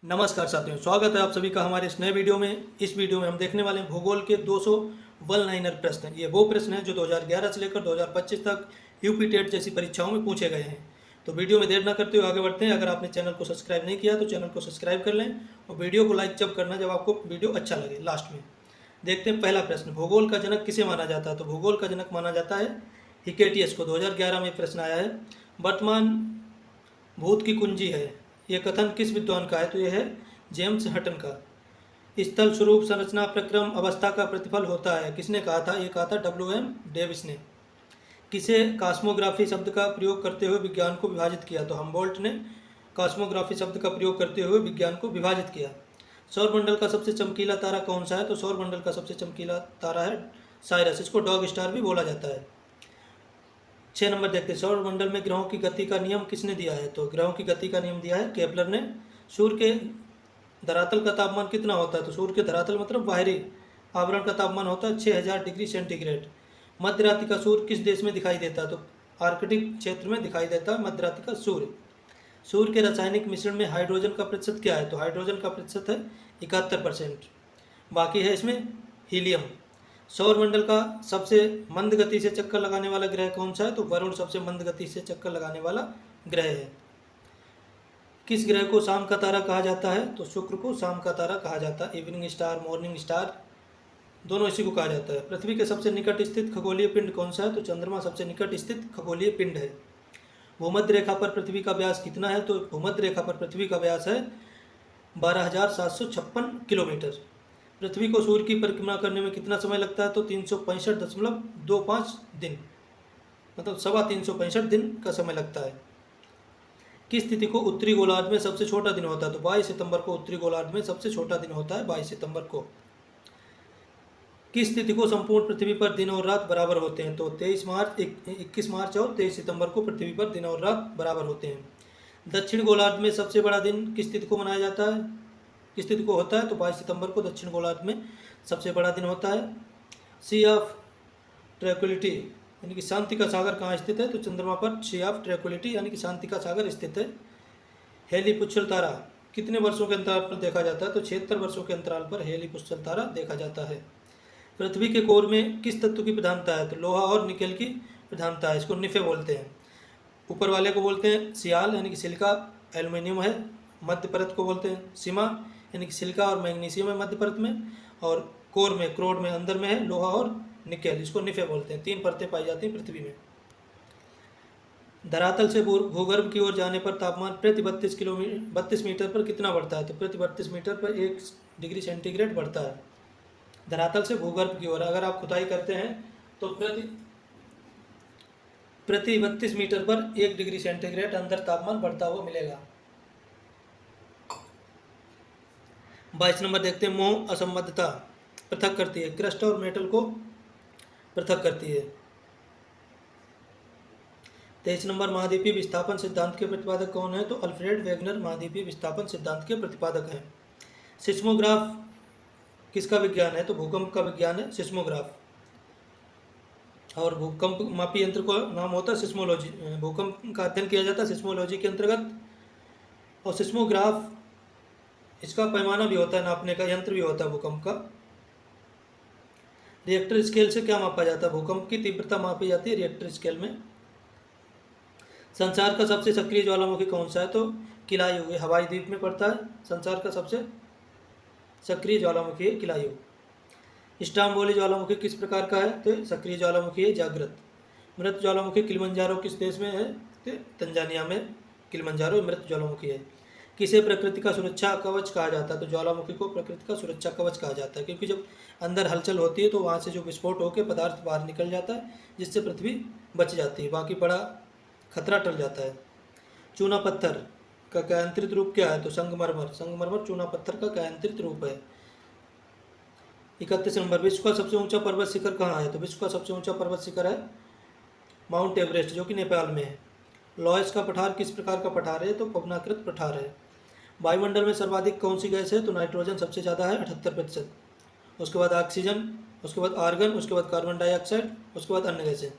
नमस्कार साथियों, स्वागत है आप सभी का हमारे इस नए वीडियो में। इस वीडियो में हम देखने वाले हैं भूगोल के 200 वन लाइनर प्रश्न। ये वो प्रश्न हैं जो 2011 से लेकर 2025 तक यूपी टेट जैसी परीक्षाओं में पूछे गए हैं। तो वीडियो में देर न करते हुए आगे बढ़ते हैं। अगर आपने चैनल को सब्सक्राइब नहीं किया तो चैनल को सब्सक्राइब कर लें और वीडियो को लाइक जब करना जब आपको वीडियो अच्छा लगे। लास्ट में देखते हैं पहला प्रश्न, भूगोल का जनक किसे माना जाता है? तो भूगोल का जनक माना जाता है हिकेटियस को। 2011 में प्रश्न आया है। वर्तमान भूत की कुंजी है, ये कथन किस विद्वान का है? तो यह है जेम्स हटन का। स्थल स्वरूप संरचना प्रक्रम अवस्था का प्रतिफल होता है, किसने कहा था? ये कहा था WM डेविस ने। किसे कॉस्मोग्राफी शब्द का प्रयोग करते हुए विज्ञान को विभाजित किया? तो हम्बोल्ट ने कॉस्मोग्राफी शब्द का प्रयोग करते हुए विज्ञान को विभाजित किया। सौरमंडल का सबसे चमकीला तारा कौन सा है? तो सौरमंडल का सबसे चमकीला तारा है साइरस, इसको डॉग स्टार भी बोला जाता है। 6 नंबर देखते हैं, सौरमंडल में ग्रहों की गति का नियम किसने दिया है? तो ग्रहों की गति का नियम दिया है केपलर ने। सूर्य के धरातल का तापमान कितना होता है? तो सूर्य के धरातल मतलब बाहरी आवरण का तापमान होता है 6000 डिग्री सेंटीग्रेड। मध्य रात्रि का सूर्य किस देश में दिखाई देता है? तो आर्कटिक क्षेत्र में दिखाई देता है मध्य रात्रि का सूर्य। सूर्य के रासायनिक मिश्रण में हाइड्रोजन का प्रतिशत क्या है? तो हाइड्रोजन का प्रतिशत है 71%। बाकी है इसमें हीलियम। सौरमंडल का सबसे मंद गति से चक्कर लगाने वाला ग्रह कौन सा है? तो वरुण सबसे मंद गति से चक्कर लगाने वाला ग्रह है। किस ग्रह को शाम का तारा कहा जाता है? तो शुक्र को शाम का तारा कहा जाता है। इवनिंग स्टार, मॉर्निंग स्टार दोनों इसी को कहा जाता है। पृथ्वी के सबसे निकट स्थित खगोलीय पिंड कौन सा है? तो चंद्रमा सबसे निकट स्थित खगोलीय पिंड है। भूमध्य रेखा पर पृथ्वी का व्यास कितना है? तो भूमध्य रेखा पर पृथ्वी का व्यास है 12,756 किलोमीटर। पृथ्वी को सूर्य की परिक्रमा करने में कितना समय लगता है? तो 365.25 दिन, मतलब 365 दिन का समय लगता है। किस तिथि को उत्तरी गोलार्ध में सबसे छोटा दिन होता है? तो 22 सितंबर को उत्तरी गोलार्ध में सबसे छोटा दिन होता है, 22 सितंबर को। किस तिथि को संपूर्ण पृथ्वी पर दिन और रात बराबर होते हैं? तो 21 मार्च और 23 सितंबर को पृथ्वी पर दिन और रात बराबर होते हैं। दक्षिण गोलार्ध में सबसे बड़ा दिन किस तिथि को मनाया जाता है, किस तिथि को होता है? तो 22 सितंबर को दक्षिण गोलार्ध में सबसे बड़ा दिन होता है। सी ऑफ ट्रैंक्विलिटी यानी कि शांति का सागर कहाँ स्थित है? तो चंद्रमा पर सी ऑफ ट्रैंक्विलिटी यानी कि शांति का सागर स्थित है। हेलीपुच्छल तारा कितने वर्षों के अंतराल पर देखा जाता है? तो 76 वर्षों के अंतराल पर हेलीपुच्छल तारा देखा जाता है। पृथ्वी के कोर में किस तत्व की प्रधानता है? तो लोहा और निकेल की प्रधानता है, इसको निफे बोलते हैं। ऊपर वाले को बोलते हैं सियाल यानी कि सिलिका, एल्युमिनियम है। मध्य परत को बोलते हैं सीमा यानी कि सिलिका और मैग्नीशियम है मध्य परत में। और कोर में, क्रोड में अंदर में है लोहा और निकेल, इसको निफे बोलते हैं। 3 परतें पाई जाती हैं पृथ्वी में। धरातल से भूगर्भ की ओर जाने पर तापमान प्रति 32 मीटर पर कितना बढ़ता है? तो प्रति 32 मीटर पर 1 डिग्री सेंटीग्रेड बढ़ता है। धरातल से भूगर्भ की ओर अगर आप खुदाई करते हैं तो प्रति 32 मीटर पर 1 डिग्री सेंटीग्रेड अंदर तापमान बढ़ता हुआ मिलेगा। 22 नंबर देखते हैं, मोह असंबद्धता पृथक करती है, क्रस्ट और मेटल को पृथक करती है। 23 नंबर, महाद्वीपीय विस्थापन सिद्धांत के प्रतिपादक कौन है? तो अल्फ्रेड वेगनर महाद्वीपीय विस्थापन सिद्धांत के प्रतिपादक हैं। सिस्मोग्राफ किसका विज्ञान है? तो भूकंप का विज्ञान है सिस्मोग्राफ। और भूकंप मापी यंत्र का नाम होता है सिस्मोलॉजी। भूकंप का अध्ययन किया जाता है सिस्मोलॉजी के अंतर्गत। और सिस्मोग्राफ इसका पैमाना भी होता है, नापने का यंत्र भी होता है भूकंप का। रिएक्टर स्केल से क्या मापा जाता है? भूकंप की तीव्रता मापी जाती है रिएक्टर स्केल में। संसार का सबसे सक्रिय ज्वालामुखी कौन सा है? तो किलायु, हवाई द्वीप में पड़ता है। संसार का सबसे सक्रिय ज्वालामुखी है किलायु। स्ट्रोम्बोली ज्वालामुखी किस प्रकार का है? तो सक्रिय ज्वालामुखी है जागृत। मृत ज्वालामुखी किलिमंजारो किस देश में है? तो तंजानिया में किलिमंजारो मृत ज्वालामुखी है। किसे प्रकृति का सुरक्षा कवच कहा जाता है? तो ज्वालामुखी को प्रकृति का सुरक्षा कवच कहा जाता है, क्योंकि जब अंदर हलचल होती है तो वहाँ से जो विस्फोट होकर पदार्थ बाहर निकल जाता है, जिससे पृथ्वी बच जाती है, बाकी बड़ा खतरा टल जाता है। चूना पत्थर का कायांतरित रूप क्या है? तो संगमरमर। संगमरमर चूना पत्थर का कायांतरित रूप है। 31 नंबर, विश्व का सबसे ऊंचा पर्वत शिखर कहाँ है? तो विश्व का सबसे ऊंचा पर्वत शिखर है माउंट एवरेस्ट, जो कि नेपाल में है। लॉयस का पठार किस प्रकार का पठार है? तो पवनाकृत पठार है। वायुमंडल में सर्वाधिक कौन सी गैस है? तो नाइट्रोजन सबसे ज़्यादा है 78%। उसके बाद ऑक्सीजन, उसके बाद आर्गन, उसके बाद कार्बन डाइऑक्साइड, उसके बाद अन्य गैसें।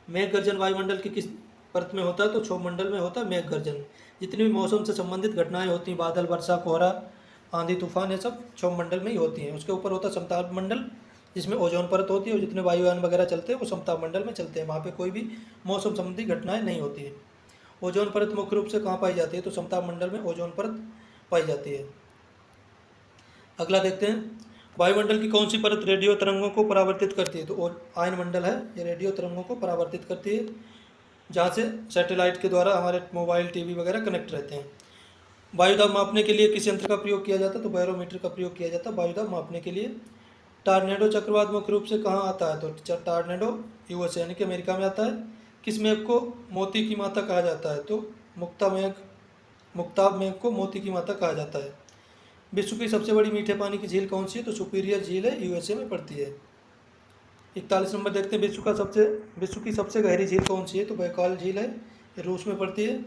मेघ गर्जन वायुमंडल की किस परत में होता है तो क्षोभ मंडल में होता है मेघ गर्जन। जितनी भी मौसम से संबंधित घटनाएं होती हैं, बादल, वर्षा, कोहरा, आंधी, तूफान, ये सब क्षोभ मंडल में ही होती हैं। उसके ऊपर होता है समताप मंडल, जिसमें ओजोन परत होती है, और जितने वायुयान वगैरह चलते हैं वो समताप मंडल में चलते हैं, वहाँ पे कोई भी मौसम संबंधी घटनाएं नहीं होती है। ओजोन परत मुख्य रूप से कहाँ पाई जाती है, तो समताप मंडल में ओजोन परत पाई जाती है। अगला देखते हैं, वायुमंडल की कौन सी परत रेडियो तरंगों को परावर्तित करती है, तो आयन मंडल है, ये रेडियो तरंगों को परावर्तित करती है, जहाँ से सैटेलाइट के द्वारा हमारे मोबाइल, टीवी वगैरह कनेक्ट रहते हैं। वायुदाब मापने के लिए किस यंत्र का प्रयोग किया जाता है, तो बैरोमीटर का प्रयोग किया जाता है वायुदाब मापने के लिए। टॉर्नेडो चक्रवात मुख्य रूप से कहाँ आता है, तो टॉर्नेडो यूएसए यानी कि अमेरिका में आता है। किस मेघ को मोती की माता कहा जाता है, तो मुक्ताब मेघ को मोती की माता कहा जाता है। विश्व की सबसे बड़ी मीठे पानी की झील कौन सी है, तो सुपीरियर झील है, यूएसए में पड़ती है। 41 नंबर देखते हैं, विश्व की सबसे गहरी झील कौन सी है, तो बैकाल झील है, ये रूस में पड़ती है।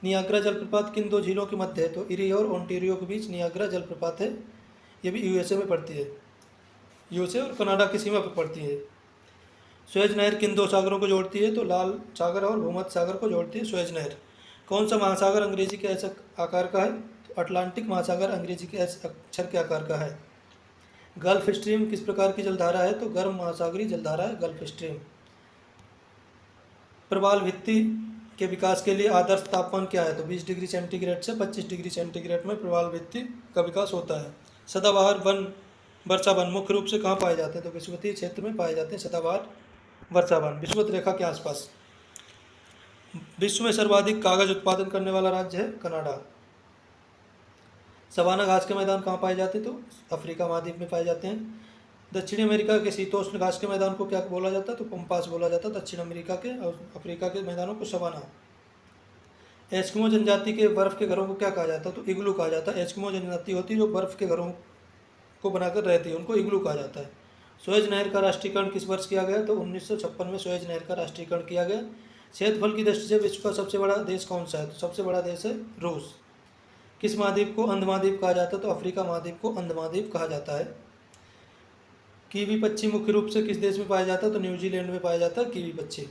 नियाग्रा जलप्रपात किन दो झीलों के मध्य है, तो इरी और ओंटारियो के बीच नियाग्रा जलप्रपात है, ये भी यूएसए में पड़ती है, यूएसए और कनाडा की सीमा पर पड़ती है। सुएज नहर किन दो सागरों को जोड़ती है, तो लाल सागर और भूमध्य सागर को जोड़ती है सुएज नहर। कौन सा महासागर अंग्रेजी के ऐसे आकार का है, तो अटलांटिक महासागर अंग्रेजी के ऐसे अक्षर के आकार का है। गल्फ स्ट्रीम किस प्रकार की जलधारा है, तो गर्म महासागरीय जलधारा है गल्फ स्ट्रीम। प्रवाल भित्ति के विकास के लिए आदर्श तापमान क्या है, तो 20 डिग्री सेंटीग्रेड से 25 डिग्री सेंटीग्रेड में प्रवाल भित्ति का विकास होता है। सदाबहार वन वर्षा वन मुख्य रूप से कहाँ पाए जाते हैं, तो विषुवतीय क्षेत्र में पाए जाते हैं सदाबहार वर्षा वन, विषुवत रेखा के आसपास। विश्व में सर्वाधिक कागज उत्पादन करने वाला राज्य है कनाडा। सवाना घास के मैदान कहाँ पाए जाते हैं, तो अफ्रीका महाद्वीप में पाए जाते हैं। दक्षिणी अमेरिका के शीतोष्ण घास के मैदान को क्या बोला जाता है, तो पंपास बोला जाता है दक्षिण अमेरिका के, और अफ्रीका के मैदानों को सवाना। एस्किमो जनजाति के बर्फ के घरों को क्या कहा जाता है, तो इग्लू कहा जाता है। एस्किमो जनजाति होती है जो बर्फ के घरों को बनाकर रहती है, उनको इग्लू कहा जाता है। सुएज नहर का राष्ट्रीयकरण किस वर्ष किया गया, तो 1956 में सुएज नहर का राष्ट्रीयकरण किया गया। क्षेत्रफल की दृष्टि से विश्व का सबसे बड़ा देश कौन सा है, तो सबसे बड़ा देश है रूस। किस महाद्वीप को अंध महाद्वीप कहा जाता है, तो अफ्रीका महाद्वीप को अंध महाद्वीप कहा जाता है। कीवी पक्षी मुख्य रूप से किस देश में पाया जाता है, तो न्यूजीलैंड में पाया जाता है कीवी पक्षी।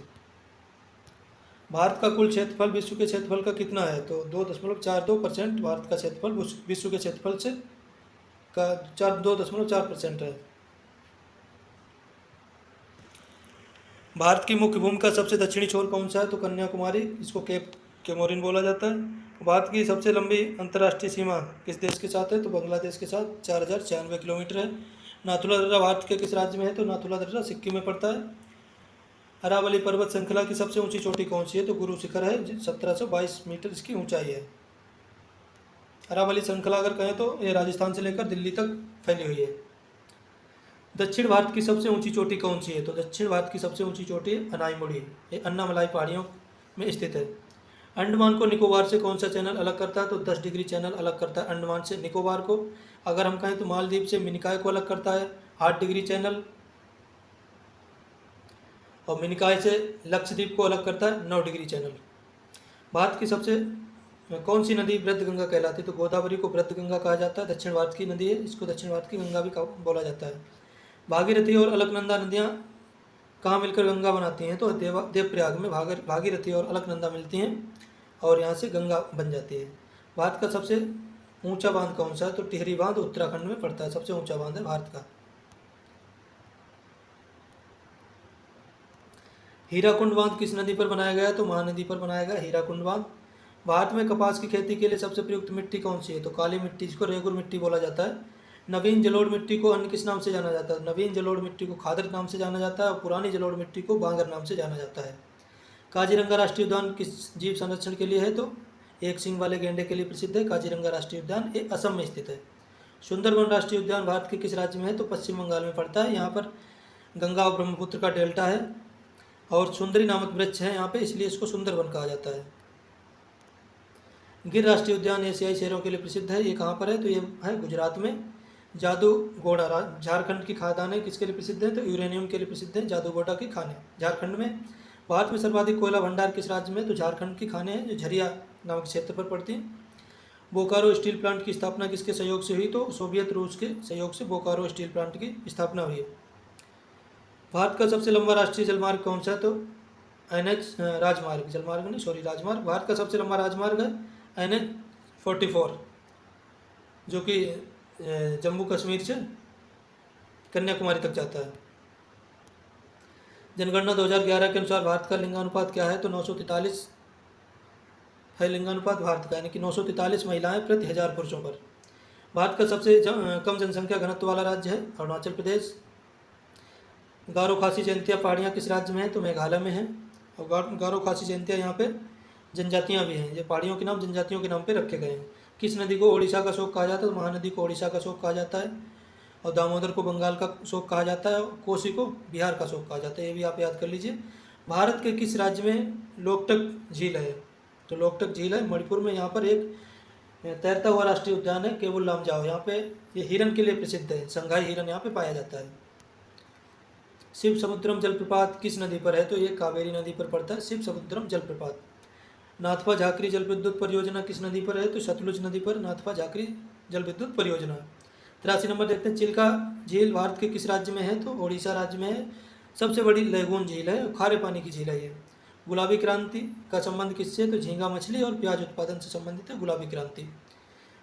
भारत का कुल क्षेत्रफल विश्व के क्षेत्रफल का कितना है, तो 2.42% भारत का क्षेत्रफल विश्व के क्षेत्रफल से का 2.4% है। भारत की मुख्य भूमि का सबसे दक्षिणी छोर कौन सा है, तो कन्याकुमारी, इसको केप केमोरिन बोला जाता है। भारत की सबसे लंबी अंतर्राष्ट्रीय सीमा किस देश के साथ है, तो बांग्लादेश के साथ 4096 किलोमीटर है। नाथुला दर्रा भारत के किस राज्य में है, तो नाथुला दर्रा सिक्किम में पड़ता है। अरावली पर्वत श्रृंखला की सबसे ऊंची चोटी कौन सी है, तो गुरु शिखर है, 1722 मीटर इसकी ऊंचाई है। अरावली श्रृंखला अगर कहें तो ये राजस्थान से लेकर दिल्ली तक फैली हुई है। दक्षिण भारत की सबसे ऊंची चोटी कौन सी है, तो दक्षिण भारत की सबसे ऊंची चोटी है अनाईमुड़ी, ये अन्नामलाई पहाड़ियों में स्थित है। अंडमान को निकोबार से कौन सा चैनल अलग करता है, तो 10 डिग्री चैनल अलग करता है अंडमान से निकोबार को। अगर हम कहें तो मालदीव से मिनिकॉय को अलग करता है 8 डिग्री चैनल, और मिनिकॉय से लक्षद्वीप को अलग करता है 9 डिग्री चैनल। भारत की सबसे कौन सी नदी वृद्ध गंगा कहलाती है, तो गोदावरी को वृद्ध गंगा कहा जाता है, दक्षिण भारत की नदी है, इसको दक्षिण भारत की गंगा भी बोला जाता है। भागीरथी और अलकनंदा नदियाँ कहाँ मिलकर गंगा बनाती हैं, तो देवप्रयाग में भागीरथी और अलकनंदा मिलती हैं और यहाँ से गंगा बन जाती है। भारत का सबसे ऊंचा बांध कौन सा है, तो टिहरी बांध उत्तराखंड में पड़ता है, सबसे ऊंचा बांध है भारत का। हीराकुंड बांध किस नदी पर बनाया गया, तो महानदी पर बनाया गया हीराकुंड बांध। भारत में कपास की खेती के लिए सबसे प्रयुक्त मिट्टी कौन सी है, तो काली मिट्टी, जिसको रेगुर मिट्टी बोला जाता है। नवीन जलोढ़ मिट्टी को अन्य किस नाम से जाना जाता है, नवीन जलोढ़ मिट्टी को खादर नाम से जाना जाता है, और पुरानी जलोढ़ मिट्टी को बांगर नाम से जाना जाता है। काजीरंगा राष्ट्रीय उद्यान किस जीव संरक्षण के लिए है, तो एक सींग वाले गेंडे के लिए प्रसिद्ध है काजीरंगा राष्ट्रीय उद्यान, ये असम में स्थित है। सुंदरबन राष्ट्रीय उद्यान भारत के किस राज्य में है, तो पश्चिम बंगाल में पड़ता है। यहाँ पर गंगा और ब्रह्मपुत्र का डेल्टा है और सुंदरी नामक वृक्ष है यहाँ पे, इसलिए इसको सुंदरबन कहा जाता है। गिर राष्ट्रीय उद्यान एशियाई शेरों के लिए प्रसिद्ध है, ये कहाँ पर है, तो ये है गुजरात में। जादूगोड़ा झारखंड की खादानें किसके लिए प्रसिद्ध है, तो यूरेनियम के लिए प्रसिद्ध है जादूगोड़ा की खानें झारखंड में। भारत में सर्वाधिक कोयला भंडार किस राज्य में, तो झारखंड की खानें हैं जो झरिया नामक क्षेत्र पर पड़ती हैं। बोकारो स्टील प्लांट की स्थापना किसके सहयोग से हुई, तो सोवियत रूस के सहयोग से बोकारो स्टील प्लांट की स्थापना हुई है। भारत का सबसे लंबा राष्ट्रीय जलमार्ग कौन सा है, तो NH राजमार्ग, जलमार्ग नहीं सॉरी राजमार्ग, भारत का सबसे लंबा राजमार्ग है NH-44 जो कि जम्मू कश्मीर से कन्याकुमारी तक जाता है। जनगणना 2011 के अनुसार भारत का लिंगानुपात क्या है? तो 943 है लिंगानुपात भारत का, यानी कि 943 महिलाएं प्रति 1000 पुरुषों पर। भारत का सबसे कम जनसंख्या घनत्व वाला राज्य है अरुणाचल प्रदेश। गारो खासी जयंतियाँ पहाड़ियाँ किस राज्य में है? तो मेघालय में है। और गारो खासी जयंतियाँ यहाँ पे जनजातियाँ भी हैं, ये पहाड़ियों के नाम जनजातियों के नाम पे रखे गए हैं। किस नदी को ओडिशा का शोक कहा जाता है? तो महानदी को ओडिशा का शोक कहा जाता है, और दामोदर को बंगाल का शोक कहा जाता है, और कोसी को बिहार का शोक कहा जाता है। ये भी आप याद कर लीजिए। भारत के किस राज्य में लोकटक झील है? तो लोकटक झील है मणिपुर में। यहाँ पर एक तैरता हुआ राष्ट्रीय उद्यान है केवुल लामजाओ, यहाँ पे ये हिरन के लिए प्रसिद्ध है, संघाई हिरन यहाँ पे पाया जाता है। शिव समुद्रम जलप्रपात किस नदी पर है? तो ये कावेरी नदी पर पड़ता है शिव समुद्रम जलप्रपात। नाथपा झाकरी जल विद्युत परियोजना किस नदी पर है? तो सतलुज नदी पर नाथपा झाकरी जल विद्युत परियोजना। 83 नंबर देखते हैं, चिल्का झील भारत के किस राज्य में है? तो ओडिशा राज्य में है। सबसे बड़ी लैगून झील है, खारे पानी की झील है ये। गुलाबी क्रांति का संबंध किससे? तो झींगा मछली और प्याज उत्पादन से संबंधित है गुलाबी क्रांति।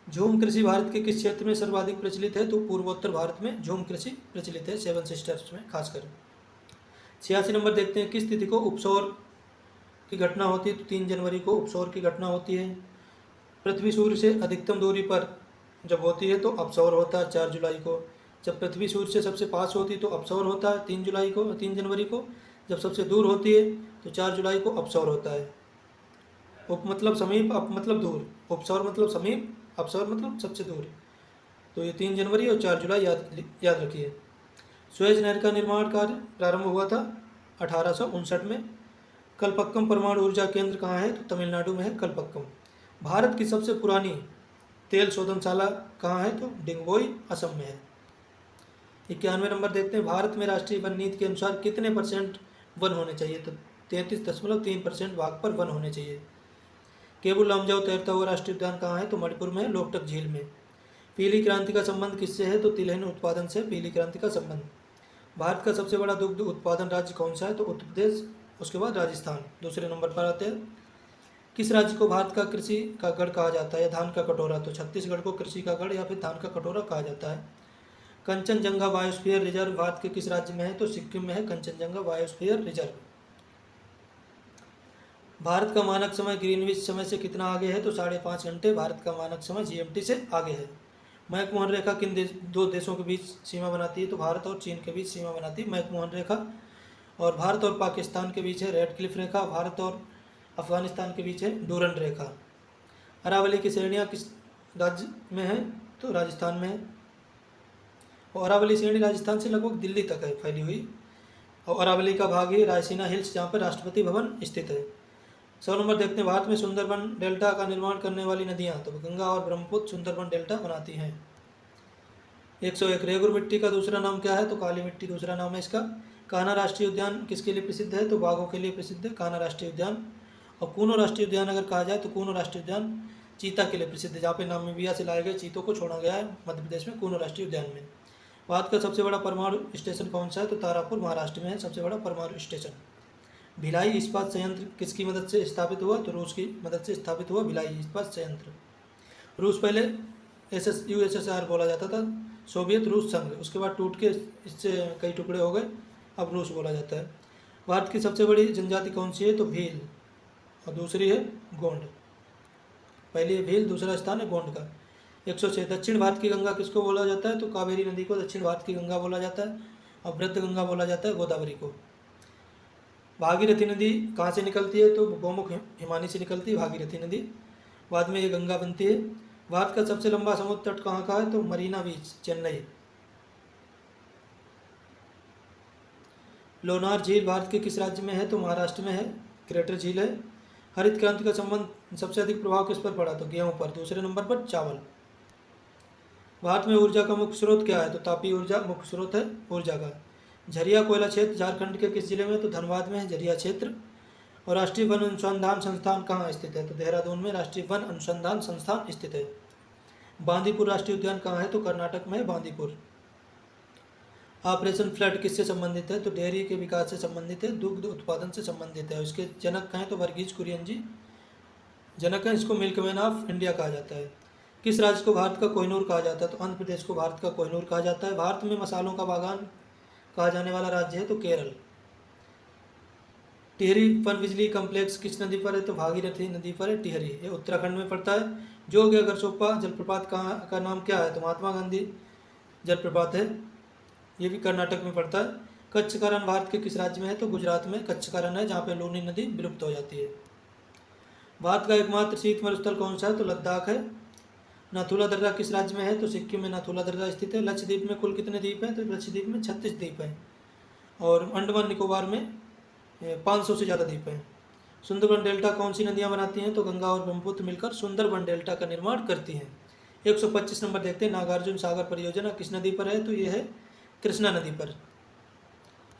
झूम कृषि भारत के किस क्षेत्र में सर्वाधिक प्रचलित है? तो पूर्वोत्तर भारत में झूम कृषि प्रचलित है, सेवन सिस्टर्स में खासकर। 86 नंबर देखते हैं, किस तिथि को उपसौर की घटना होती है? तो 3 जनवरी को उपसौर की घटना होती है। पृथ्वी सूर्य से अधिकतम दूरी पर जब होती है तो अपसौर होता है 4 जुलाई को। जब पृथ्वी सूर्य से सबसे पास होती है तो अपसौर होता है 3 जुलाई को, 3 जनवरी को। जब सबसे दूर होती है तो 4 जुलाई को अपसौर होता है। उप मतलब समीप, अप मतलब दूर, उपसौर मतलब समीप, अपसौर मतलब सबसे दूर। तो ये 3 जनवरी और 4 जुलाई याद रखिए। सुएज नहर का निर्माण कार्य प्रारंभ हुआ था 1859 में। कलपक्कम परमाणु ऊर्जा केंद्र कहाँ है? तो तमिलनाडु में है कलपक्कम। भारत की सबसे पुरानी तेल शोधनशाला कहाँ है? तो डिंगबोई असम में है। 91 नंबर देखते हैं, भारत में राष्ट्रीय वन नीति के अनुसार कितने % वन होने चाहिए? तो 33.3% भाग पर वन होने चाहिए। केबुल लामजाओ तैरता हुआ राष्ट्रीय उद्यान कहाँ है? तो मणिपुर में है, लोकटक झील में। पीली क्रांति का संबंध किससे है? तो तिलहन उत्पादन से पीली क्रांति का संबंध। भारत का सबसे बड़ा दुग्ध उत्पादन राज्य कौन सा है? तो उत्तर प्रदेश, उसके बाद राजस्थान दूसरे नंबर पर आते हैं। किस राज्य को भारत का कृषि का गढ़ कहा जाता है या धान का कटोरा? तो छत्तीसगढ़ को कृषि का गढ़ या फिर धान का कटोरा कहा जाता है। कंचनजंगा बायोस्फीयर रिजर्व भारत के किस राज्य में है? तो सिक्किम में है कंचनजंगा बायोस्फीयर रिजर्व। भारत का मानक समय ग्रीनविच समय से कितना आगे है? तो 5.5 घंटे भारत का मानक समय GMT से आगे है। मैकमोहन रेखा किन दो देशों के बीच सीमा बनाती है? तो भारत और चीन के बीच सीमा बनाती है मैकमोहन रेखा। और भारत और पाकिस्तान के बीच है रेड क्लिफ रेखा। भारत और अफगानिस्तान के बीच है डूरंड रेखा। अरावली की श्रेणियाँ किस राज्य में है? तो राजस्थान में है। और अरावली श्रेणी राजस्थान से लगभग दिल्ली तक है फैली हुई। और अरावली का भाग ही रायसीना हिल्स जहाँ पर राष्ट्रपति भवन स्थित है। 100 नंबर देखते हैं, भारत में सुंदरबन डेल्टा का निर्माण करने वाली नदियाँ? तो गंगा और ब्रह्मपुत्र सुंदरबन डेल्टा बनाती हैं। 101 रेगुर मिट्टी का दूसरा नाम क्या है? तो काली मिट्टी दूसरा नाम है इसका। कान्हा राष्ट्रीय उद्यान किसके लिए प्रसिद्ध है? तो बाघों के लिए प्रसिद्ध है कान्हा राष्ट्रीय उद्यान। और कूनो राष्ट्रीय उद्यान अगर कहा जाए तो कूनो राष्ट्रीय उद्यान चीता के लिए प्रसिद्ध है, जहाँ पे नामीबिया से लाए गए चीतों को छोड़ा गया है मध्य प्रदेश में कूनो राष्ट्रीय उद्यान में। भारत का सबसे बड़ा परमाणु स्टेशन कौन सा है? तो तारापुर महाराष्ट्र में है सबसे बड़ा परमाणु स्टेशन। भिलाई इस्पात संयंत्र किसकी मदद से स्थापित हुआ? तो रूस की मदद से स्थापित हुआ भिलाई इस्पात संयंत्र। रूस पहले USSR बोला जाता था, सोवियत रूस संघ, उसके बाद टूट के इससे कई टुकड़े हो गए, अब रूस बोला जाता है। भारत की सबसे बड़ी जनजाति कौन सी है? तो भील, और दूसरी है गोंड। पहली है भील, दूसरा स्थान है गोंड का। 106 दक्षिण भारत की गंगा किसको बोला जाता है? तो कावेरी नदी को दक्षिण भारत की गंगा बोला जाता है, और वृद्ध गंगा बोला जाता है गोदावरी को। भागीरथी नदी कहाँ से निकलती है? तो गोमुख हिमानी से निकलती है भागीरथी नदी, बाद में ये गंगा बनती है। भारत का सबसे लंबा समुद्र तट कहाँ का है? तो मरीना बीच, चेन्नई। लोनार झील भारत के किस राज्य में है? तो महाराष्ट्र में है, क्रेटर झील है। हरित क्रांति का संबंध सबसे अधिक प्रभाव किस पर पड़ा? तो गेहूं पर, दूसरे नंबर पर चावल। भारत में ऊर्जा का मुख्य स्रोत क्या है? तो तापीय ऊर्जा मुख्य स्रोत है ऊर्जा का। झरिया कोयला क्षेत्र झारखंड के किस जिले में? तो धनबाद में है झरिया क्षेत्र। और राष्ट्रीय वन अनुसंधान संस्थान कहाँ स्थित है? तो देहरादून में राष्ट्रीय वन अनुसंधान संस्थान स्थित है। बांदीपुर राष्ट्रीय उद्यान कहाँ है? तो कर्नाटक में है बांदीपुर। ऑपरेशन फ्लड किससे संबंधित है? तो डेयरी के विकास से संबंधित है, दुग्ध उत्पादन से संबंधित है। इसके जनक कहें तो वर्गीज कुरियन जी जनक है। इसको मिल्कमैन ऑफ इंडिया कहा जाता है। किस राज्य को भारत का कोहिनूर कहा जाता है? तो आंध्र प्रदेश को भारत का कोहिनूर कहा जाता है। भारत में मसालों का बागान कहा जाने वाला राज्य है तो केरल। टिहरी पनबिजली कॉम्प्लेक्स किस नदी पर है? तो भागीरथी नदी पर है टिहरी। ये उत्तराखंड में पड़ता है। जोग गरसोप्पा जलप्रपात का नाम क्या है? तो महात्मा गांधी जलप्रपात है। ये भी कर्नाटक में पड़ता है। कच्छ का रण भारत के किस राज्य में है? तो गुजरात में कच्छ का रण है, जहाँ पे लूनी नदी विलुप्त हो जाती है। भारत का एकमात्र शीत मरुस्थल कौन सा है? तो लद्दाख है। नाथुला दर्रा किस राज्य में है? तो सिक्किम में नाथुला दर्रा स्थित है। लक्षद्वीप में कुल कितने द्वीप हैं? तो लक्षद्वीप में 36 द्वीप हैं और अंडमान निकोबार में 500 से ज़्यादा द्वीप हैं। सुंदरबन डेल्टा कौन सी नदियाँ बनाती हैं? तो गंगा और ब्रह्मपुत्र मिलकर सुंदरबन डेल्टा का निर्माण करती हैं। 125 नंबर देखते हैं। नागार्जुन सागर परियोजना किस नदी पर है? तो ये है कृष्णा नदी पर।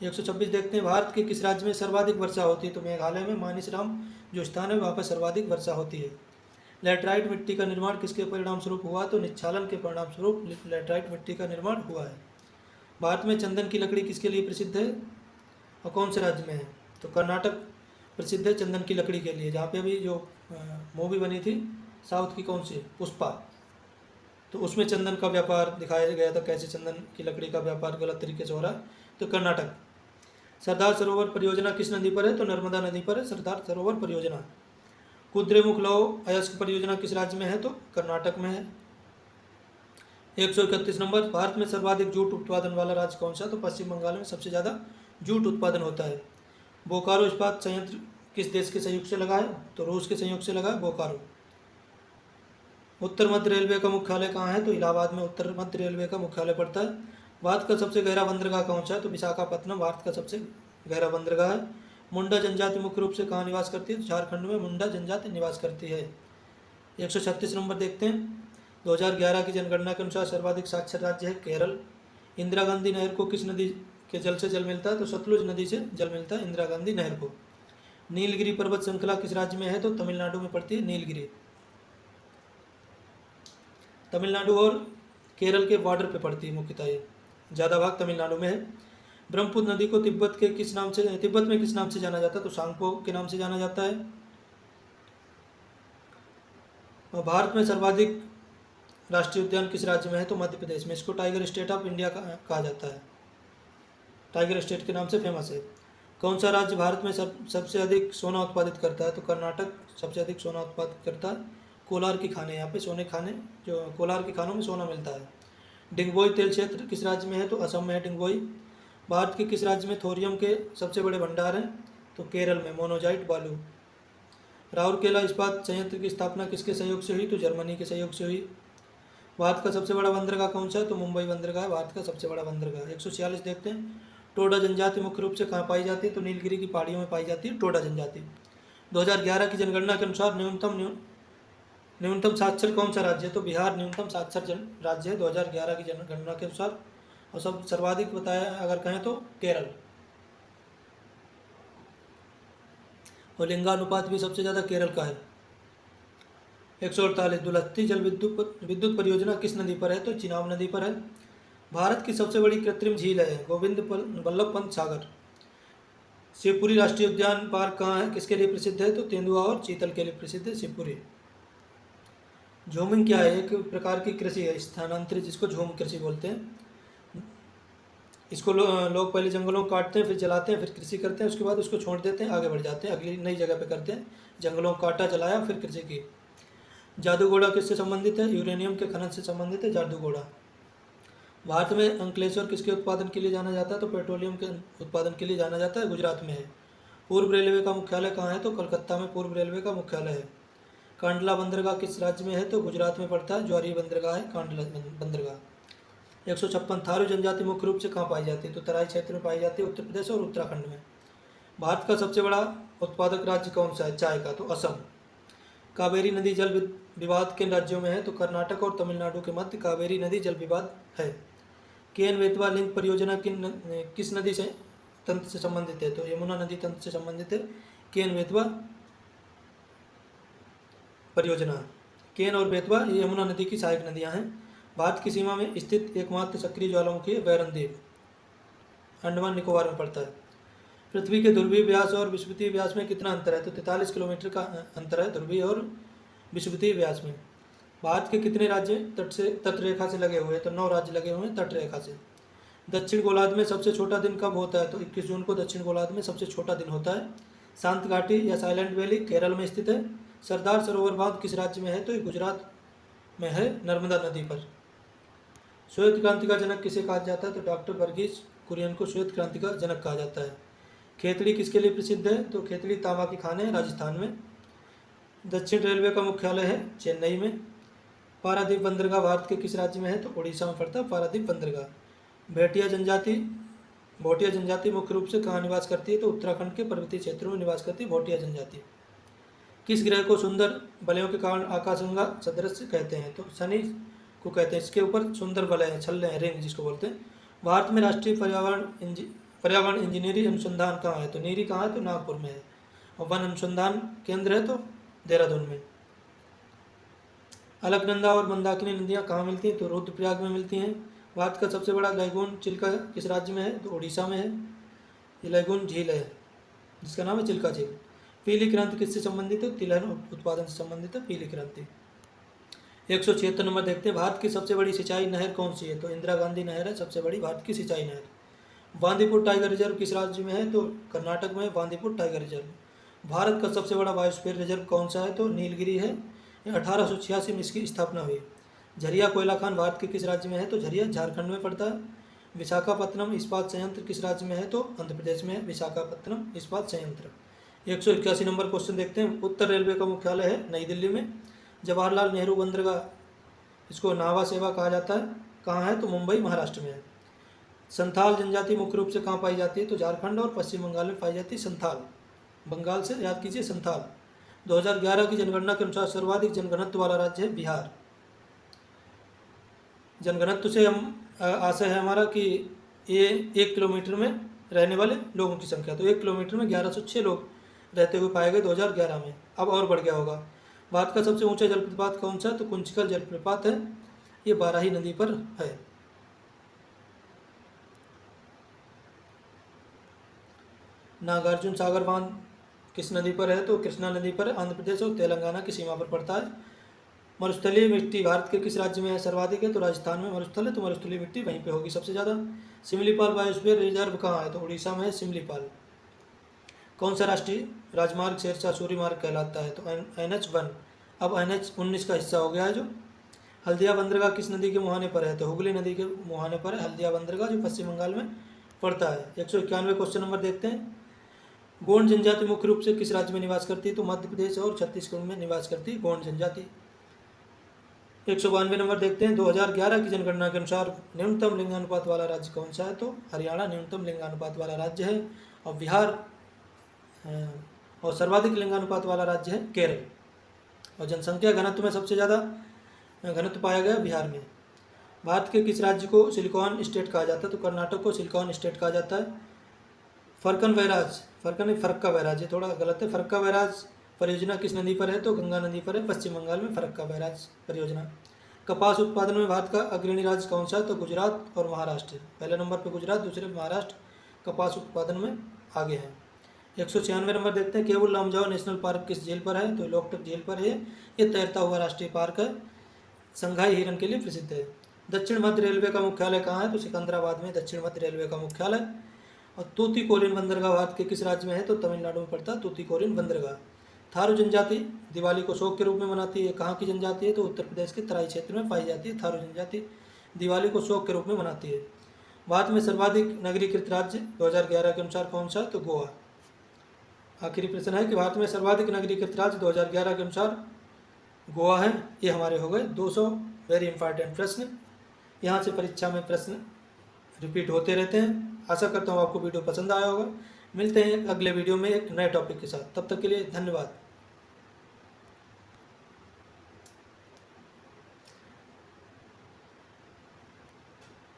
126 देखते हैं। भारत के किस राज्य में सर्वाधिक वर्षा होती है? तो मेघालय में मानिसराम जो स्थान है वहाँ पर सर्वाधिक वर्षा होती है। लैटराइट मिट्टी का निर्माण किसके परिणाम स्वरूप हुआ? तो निच्छालन के परिणाम स्वरूप लैटराइट मिट्टी का निर्माण हुआ है। भारत में चंदन की लकड़ी किसके लिए प्रसिद्ध है और कौन से राज्य में है? तो कर्नाटक प्रसिद्ध है चंदन की लकड़ी के लिए, जहाँ पे अभी जो मूवी बनी थी साउथ की कौन सी, पुष्पा, तो उसमें चंदन का व्यापार दिखाया गया था, कैसे चंदन की लकड़ी का व्यापार गलत तरीके से हो रहा है। तो कर्नाटक। सरदार सरोवर परियोजना किस नदी पर है? तो नर्मदा नदी पर है सरदार सरोवर परियोजना। कुद्रेमुख लौह अयस्क परियोजना किस राज्य में है? तो कर्नाटक में है। 131 नंबर। भारत में सर्वाधिक जूट उत्पादन वाला राज्य कौन सा? तो पश्चिम बंगाल में सबसे ज़्यादा जूट उत्पादन होता है। बोकारो इस्पात संयंत्र किस देश के सहयोग से लगा है? तो रूस के सहयोग से लगा है बोकारो। उत्तर मध्य रेलवे का मुख्यालय कहाँ है? तो इलाहाबाद में उत्तर मध्य रेलवे का मुख्यालय पड़ता है। भारत का सबसे गहरा बंदरगाह कौन सा है? तो विशाखापत्तनम भारत का सबसे गहरा बंदरगाह है। मुंडा जनजाति मुख्य रूप से कहाँ निवास करती है? तो झारखंड में मुंडा जनजाति निवास करती है। 136 नंबर देखते हैं। 2011 की जनगणना के अनुसार सर्वाधिक साक्षर राज्य है केरल। इंदिरा गांधी नहर को किस नदी के जल से जल मिलता है? तो सतलुज नदी से जल मिलता है इंदिरा गांधी नहर को। नीलगिरी पर्वत श्रृंखला किस राज्य में है? तो तमिलनाडु में पड़ती है नीलगिरी। तमिलनाडु और केरल के बॉर्डर पे पड़ती है मुख्यतः, ये ज़्यादा भाग तमिलनाडु में है। ब्रह्मपुत्र नदी को तिब्बत में किस नाम से जाना जाता है? तो सांगपो के नाम से जाना जाता है। और भारत में सर्वाधिक राष्ट्रीय उद्यान किस राज्य में है? तो मध्य प्रदेश में। इसको टाइगर स्टेट ऑफ इंडिया कहा जाता है, टाइगर स्टेट के नाम से फेमस है। कौन सा राज्य भारत में सबसे अधिक सोना उत्पादित करता है? तो कर्नाटक सबसे अधिक सोना उत्पादित करता है। कोलार की खाने, यहाँ पे सोने खाने, जो कोलार की खानों में सोना मिलता है। डिंगबोई तेल क्षेत्र किस राज्य में है? तो असम में है डिंगबोई। भारत के किस राज्य में थोरियम के सबसे बड़े भंडार हैं? तो केरल में मोनोजाइट बालू। राउरकेला इस्पात संयंत्र की स्थापना किसके सहयोग से हुई? तो जर्मनी के सहयोग से हुई। भारत का सबसे बड़ा बंदरगाह कौन सा है? तो मुंबई बंदरगाह है भारत का सबसे बड़ा बंदरगाह। 146 देखते हैं। टोडा जनजाति मुख्य रूप से कहाँ पाई जाती है? तो नीलगिरी की पहाड़ियों में पाई जाती है टोडा जनजाति। 2011 की जनगणना के अनुसार न्यूनतम साक्षर कौन सा राज्य है? तो बिहार न्यूनतम साक्षर राज्य है 2011 की जनगणना के अनुसार। और सब सर्वाधिक बताया अगर कहें तो केरल। और लिंगानुपात भी सबसे ज़्यादा केरल का है। 148 दुलहत्ती जल विद्युत परियोजना किस नदी पर है? तो चिनाब नदी पर है। भारत की सबसे बड़ी कृत्रिम झील है गोविंद वल्लभ पंत सागर। शिवपुरी राष्ट्रीय उद्यान पार्क कहाँ है, किसके लिए प्रसिद्ध है? तो तेंदुआ और चीतल के लिए प्रसिद्ध है शिवपुरी। झूमिंग क्या है? एक प्रकार की कृषि है स्थानांतरित, जिसको झूम कृषि बोलते हैं। इसको लोग पहले जंगलों को काटते हैं, फिर जलाते हैं, फिर कृषि करते हैं, उसके बाद उसको छोड़ देते हैं, आगे बढ़ जाते हैं, अगली नई जगह पे करते हैं। जंगलों को काटा, जलाया, फिर कृषि की। जादूगोड़ा किससे संबंधित है? यूरेनियम के खनन से संबंधित है जादूगोड़ा। भारत में अंकलेश्वर किसके उत्पादन के लिए जाना जाता है? तो पेट्रोलियम के उत्पादन के लिए जाना जाता है, गुजरात में है। पूर्व रेलवे का मुख्यालय कहाँ है? तो कलकत्ता में पूर्व रेलवे का मुख्यालय है। कांडला बंदरगाह किस राज्य में है? तो गुजरात में पड़ता है, ज्वारी बंदरगाह है कांडला बंदरगाह। 156 थारू जनजाति मुख्य रूप से कहाँ पाई जाती है? तो तराई क्षेत्र में पाई जाती है, उत्तर प्रदेश और उत्तराखंड में। भारत का सबसे बड़ा उत्पादक राज्य कौन सा है चाय का? तो असम। कावेरी नदी जल विवाद किन राज्यों में है? तो कर्नाटक और तमिलनाडु के मध्य कावेरी नदी जल विवाद है। केन बेतवा लिंक परियोजना किस नदी से तंत्र से संबंधित है? तो यमुना नदी तंत्र से संबंधित है केन बेतवा परियोजना। केन और बेतवा ये यमुना नदी की सहायक नदियां हैं। भारत की सीमा में स्थित एकमात्र सक्रिय ज्वालामुखी है बैरनदेव। अंडमान निकोबार में पड़ता है। पृथ्वी के ध्रुवीय व्यास और विषुवतीय व्यास में कितना अंतर है? तो 43 किलोमीटर का अंतर है ध्रुवीय और विषुवतीय व्यास में। भारत के कितने राज्य तट रेखा से लगे हुए हैं? तो 9 राज्य लगे हुए हैं तट रेखा से। दक्षिण गोलार्ध में सबसे छोटा दिन कब होता है? तो 21 जून को दक्षिण गोलार्ध में सबसे छोटा दिन होता है। शांत घाटी या साइलेंट वैली केरल में स्थित है। सरदार सरोवर बांध किस राज्य में है? तो ये गुजरात में है, नर्मदा नदी पर। श्वेत क्रांति का जनक किसे कहा जाता है? तो डॉक्टर वर्गीज कुरियन को श्वेत क्रांति का जनक कहा जाता है। खेतड़ी किसके लिए प्रसिद्ध है? तो खेतड़ी तांबा की खान है राजस्थान में। दक्षिण रेलवे का मुख्यालय है चेन्नई में। पारादीप बंदरगाह भारत के किस राज्य में है? तो उड़ीसा में पड़ता है पारादीप बंदरगाह। भोटिया जनजाति मुख्य रूप से कहाँ निवास करती है? तो उत्तराखंड के पर्वतीय क्षेत्रों में निवास करती है भोटिया जनजाति। किस ग्रह को सुंदर वलयों के कारण आकाशगंगा सदृश कहते हैं? तो शनि को कहते हैं। इसके ऊपर सुंदर वलय हैं, छल्ले हैं, रिंग जिसको बोलते हैं। भारत में राष्ट्रीय पर्यावरण इंजीनियरिंग अनुसंधान कहाँ है? तो नीरी कहाँ है? तो नागपुर में है। और वन अनुसंधान केंद्र है तो देहरादून में। अलकनंदा और मंदाकिनी नदियाँ कहाँ मिलती हैं? तो रुद्रप्रयाग में मिलती हैं। भारत का सबसे बड़ा लैगून चिल्का किस राज्य में है? तो उड़ीसा में है। ये लैगून झील है जिसका नाम है चिल्का झील। पीली क्रांति किससे संबंधित है? तिलहन उत्पादन से संबंधित है पीली क्रांति। 176 नंबर देखते हैं। भारत की सबसे बड़ी सिंचाई नहर कौन सी है? तो इंदिरा गांधी नहर है सबसे बड़ी भारत की सिंचाई नहर। बांदीपुर टाइगर रिजर्व किस राज्य में है? तो कर्नाटक में बांदीपुर टाइगर रिजर्व। भारत का सबसे बड़ा बायोस्फीयर रिजर्व कौन सा है? तो नीलगिरी है। 1886 में इसकी स्थापना हुई। झरिया कोयला खान भारत के किस राज्य में है? तो झरिया झारखंड में पड़ता है। विशाखापत्तनम इस्पात संयंत्र किस राज्य में है? तो आंध्र प्रदेश में है विशाखापत्तनम इस्पात संयंत्र। 181 नंबर क्वेश्चन देखते हैं। उत्तर रेलवे का मुख्यालय है नई दिल्ली में। जवाहरलाल नेहरू बंदरगाह, इसको नावा सेवा कहा जाता है, कहाँ है? तो मुंबई महाराष्ट्र में है। संथाल जनजाति मुख्य रूप से कहाँ पाई जाती है? तो झारखंड और पश्चिम बंगाल में पाई जाती है संथाल। बंगाल से याद कीजिए संथाल। 2011 की जनगणना के अनुसार सर्वाधिक जनघनत्व वाला राज्य है बिहार। जनघनत्व से हम आशा है हमारा कि ये 1 किलोमीटर में रहने वाले लोगों की संख्या, तो 1 किलोमीटर में 1106 लोग रहते हुए पाए गए 2011 में। अब और बढ़ गया होगा। भारत का सबसे ऊंचा जलप्रपात कौन सा है? तो कुंचिकल जलप्रपात है, ये बाराही नदी पर है। नागार्जुन सागर बांध किस नदी पर है? तो कृष्णा नदी पर, आंध्र प्रदेश और तेलंगाना की सीमा पर पड़ता है। मरुस्थलीय मिट्टी भारत के किस राज्य में है? सर्वाधिक है तो राजस्थान में मरुस्थल है, तो मरुस्थलीय मिट्टी वहीं पे होगी सबसे ज़्यादा। सिमलीपाल बायोस्फीयर रिजर्व कहाँ है? तो उड़ीसा में है सिमलीपाल। कौन सा राष्ट्रीय राजमार्ग शेरशाह सूरी मार्ग कहलाता है? तो NH1 अब NH19 का हिस्सा हो गया है। जो हल्दिया बंदरगाह किस नदी के मुहाने पर है? तो हुगली नदी के मुहाने पर है हल्दिया बंदरगाह, जो पश्चिम बंगाल में पड़ता है। 191 क्वेश्चन नंबर देखते हैं। गोंड जनजाति मुख्य रूप से किस राज्य में निवास करती है? तो मध्य प्रदेश और छत्तीसगढ़ में निवास करती है गोंड जनजाति। 192 नंबर देखते हैं। 2011 की जनगणना के अनुसार न्यूनतम लिंगानुपात वाला राज्य कौन सा है? तो हरियाणा न्यूनतम लिंगानुपात वाला राज्य है। और बिहार और सर्वाधिक लिंगानुपात वाला राज्य है केरल। और जनसंख्या घनत्व में सबसे ज़्यादा घनत्व पाया गया बिहार में। भारत के किस राज्य को सिलिकॉन स्टेट कहा जाता है? तो कर्नाटक को सिलिकॉन स्टेट कहा जाता है। फरक्का बैराज, ये थोड़ा गलत है। फरक्का बैराज परियोजना किस नदी पर है? तो गंगा नदी पर है पश्चिम बंगाल में फरक्का बैराज परियोजना। कपास उत्पादन में भारत का अग्रणी राज्य कौन सा है? तो गुजरात और महाराष्ट्र। पहले नंबर पर गुजरात, दूसरे महाराष्ट्र कपास उत्पादन में आगे हैं। 196 नंबर देखते हैं। केवल लामजाओ नेशनल पार्क किस झील पर है? तो लोकटक झील पर है। ये तैरता हुआ राष्ट्रीय पार्क है, संघाई हिरन के लिए प्रसिद्ध है। दक्षिण मध्य रेलवे का मुख्यालय कहाँ है? तो सिकंदराबाद में दक्षिण मध्य रेलवे का मुख्यालय। और तूतीकोरिन बंदरगाह भारत के किस राज्य में है? तो तमिलनाडु में पड़ता है तूतीकोरिन बंदरगाह। थारू जनजाति दिवाली को शोक के रूप में मनाती है, कहाँ की जनजाति है? तो उत्तर प्रदेश के तराई क्षेत्र में पाई जाती है थारू जनजाति, दिवाली को शोक के रूप में मनाती है। भारत में सर्वाधिक नगरीकृत राज्य 2011 के अनुसार कौन सा है? तो गोवा। आखिरी प्रश्न है कि भारत में सर्वाधिक नगरीकृत राज्य 2011 के अनुसार गोवा है। ये हमारे हो गए 200 वेरी इंपॉर्टेंट प्रश्न। यहाँ से परीक्षा में प्रश्न रिपीट होते रहते हैं। आशा करता हूँ आपको वीडियो पसंद आया होगा। मिलते हैं अगले वीडियो में एक नए टॉपिक के साथ। तब तक के लिए धन्यवाद।